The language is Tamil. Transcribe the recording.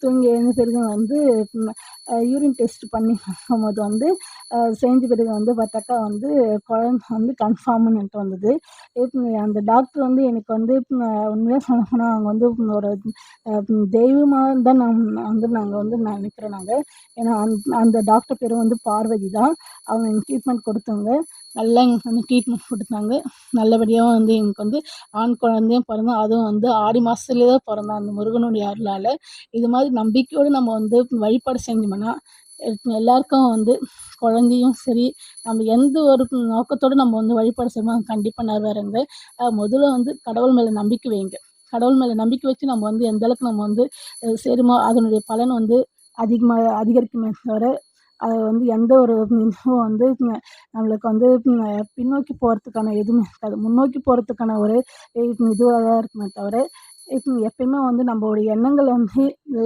தூங்கி எழுந்த பிறகு வந்து யூரின் டெஸ்ட் பண்ணி பார்க்கும்போது வந்து செஞ்ச பிறகு வந்து பார்த்தாக்கா வந்து குழந்தை வந்து கன்ஃபார்ம்னுட்டு வந்தது. அந்த டாக்டர் வந்து எனக்கு வந்து உண்மையாக சொல்லப்போனால் அவங்க வந்து ஒரு தெய்வமாக தான் நாங்கள் வந்து நினைக்கிறோம் நாங்கள். ஏன்னா அந்த டாக்டர் பேர் வந்து பார்வதி தான். அவங்க எங்களுக்கு ட்ரீட்மெண்ட் கொடுத்தவங்க. நல்லா எங்களுக்கு வந்து ட்ரீட்மெண்ட் கொடுத்தாங்க. நல்லபடியாக வந்து எங்களுக்கு வந்து ஆண் குழந்தையும் பிறந்தோம். அதுவும் வந்து ஆடி மாதத்துலேயே தான் பிறந்தான் அந்த முருகனுடைய அருளால். இது மாதிரி நம்பிக்கையோடு நம்ம வந்து வழிபாடு செஞ்சோம்னா எல்லாருக்கும் வந்து குழந்தையும் சரி, நம்ம எந்த ஒரு நோக்கத்தோடு நம்ம வந்து வழிபாடு செய்யணுமோ அது கண்டிப்பாக நிறைவேறுங்க. முதல்ல வந்து கடவுள் மேலே நம்பிக்கை வைங்க. கடவுள் மேலே நம்பிக்கை வச்சு நம்ம வந்து எந்த அளவுக்கு நம்ம வந்து செய்கிறோமோ அதனுடைய பலன் வந்து அதிகரிக்குமே தவிர அது வந்து எந்த ஒரு இதுவும் வந்து நம்மளுக்கு வந்து பின்னோக்கி போகிறதுக்கான எதுவுமே இருக்காது. முன்னோக்கி போகிறதுக்கான ஒரு இதுவாக தான் இருக்குமே தவிர எப்பயுமே வந்து நம்மளுடைய எண்ணங்கள் வந்து நல்ல